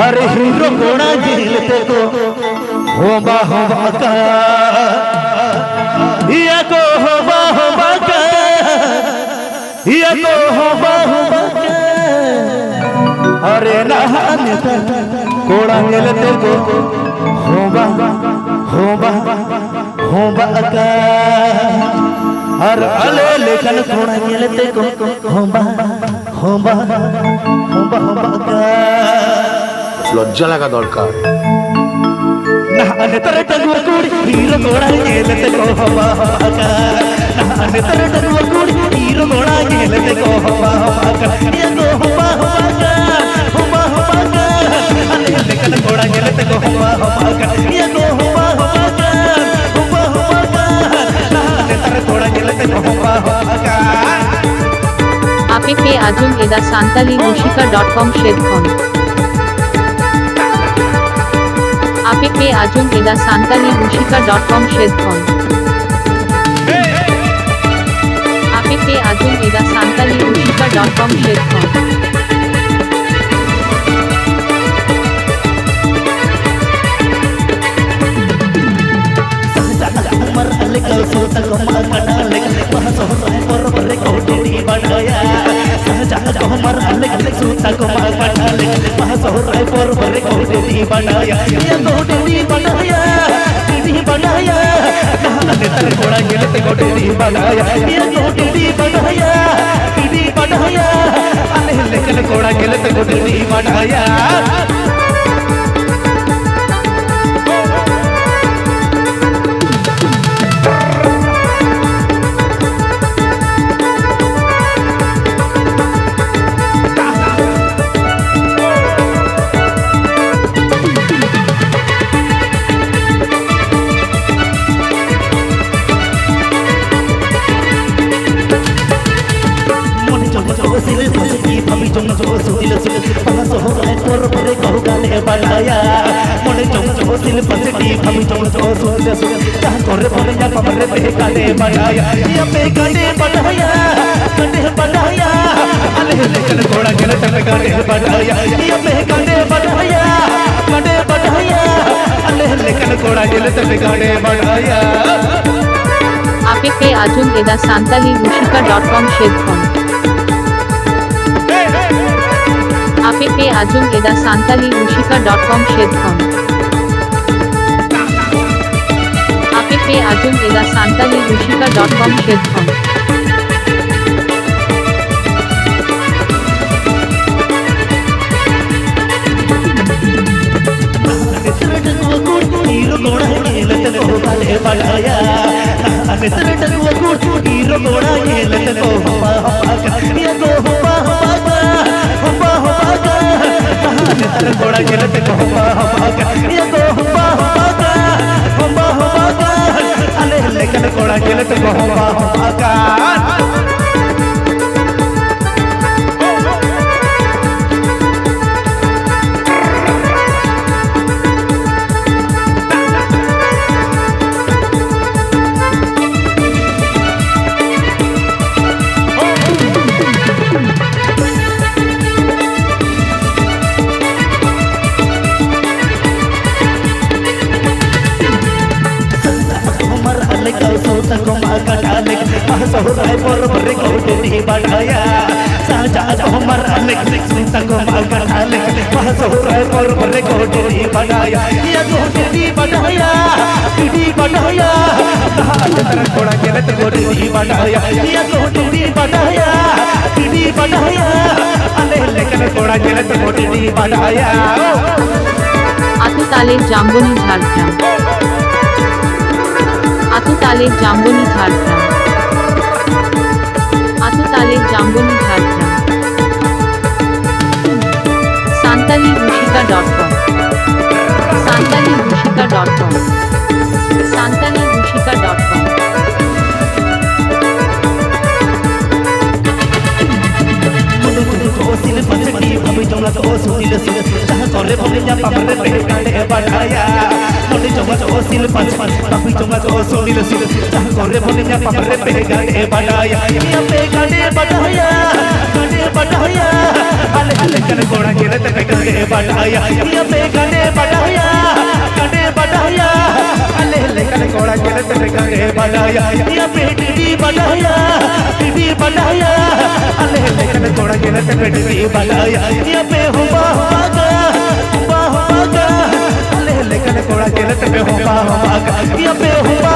अरे हीरो घोड़ा झेलते को होबा का ये को होबा का ये को होबा का अरे नहाने घोड़ा झेलते को होबा का और अले लेखन घोड़ा झेलते को होबा का লজ্জা লাগা দরকার। নাহানে তরে টগুয়া কুড়ি হিরো ঘোড়া গেলতে কো হবা হবা নাহানে তরে টগুয়া কুড়ি হিরো ঘোড়া গেলতে কো হবা হবা ये को हवा अले लेकन घोड़ा गलत को हवा ये को हवा नाहाने तरे घोड़ा गलत को हवा APP Ajum Eda Santali Mushika.com Shedkhon APP Ajum Eda Santali Mushika.com Shedkhon APP Ajum Eda Santali Mushika.com Shedkhon umar alik sultan umar padalik mahasora por rekodi banaya sahaja umar alik sultan umar padalik mahasora por rekodi banaya ye godedi banaya nahane tar घोड़ा गेलते godedi banaya ye godedi banaya अले लेकन घोड़ा गेलते godedi banaya भाभी जो सुदिल पहसोराय पर परे कहू गाले बढ़ाया मोने जो सिल पसटी भाभी जो सुदिल कहां करे परे जा परे पे गाले बढ़ाया ये पे गाले बढ़ाया अले लेकन घोड़ा गलत गाले बढ़ाया ये पे गाले बढ़ाया अले लेकन घोड़ा गलत गाले बढ़ाया APP Ajum Eda Santali Mushika.com Shedkhon APP Ajum Eda Santali Mushika.com Shedkhon APP Ajum Eda Santali Mushika.com Shedkhon hero घोड़ा गेलते को गाले बढ़ाया अने तरे टगुआ कुड़ हीरो घोड़ा गेलते को हवा ये को हवा अने तरे घोड़ा गेलते को हवा ये को हवा अले लेकन घोड़ा गेलते को हवा sultan umar padalik mahasora por rekodi banaya sahaja umar alik sultan umar padalik mahasora por rekodi banaya ye godedi banaya nahane tar घोड़ा गलत godedi banaya ye godedi banaya अले लेकन घोड़ा गलत godedi banaya Atutaler Jamboni Jhargram Atutaler Jamboni Jhargram Atutaler Jamboni Jhargram Santali Mushika.com Santali Mushika.com Santali Mushika.com सिल पसटी भाभी जो सुदिल जहां करे भले जा परे पे गाले बढ़ाया मोने जो सिल भाभी जो सुदिल जहां करे भले जा परे पे गाले बढ़ाया ये पे गाले बढ़ाया बढ़ाया अले अले कन कोड़ा गिरत पे गाने बढ़ाया या पे गाने बढ़ाया अले अले कन कोड़ा गिरत पे गाने बढ़ाया या पे टीवी बढ़ाया अले अले कन कोड़ा गिरत पे टीवी बढ़ाया या पे हुआ अले अले कन कोड़ा गिरत पे हुआ या पे हुआ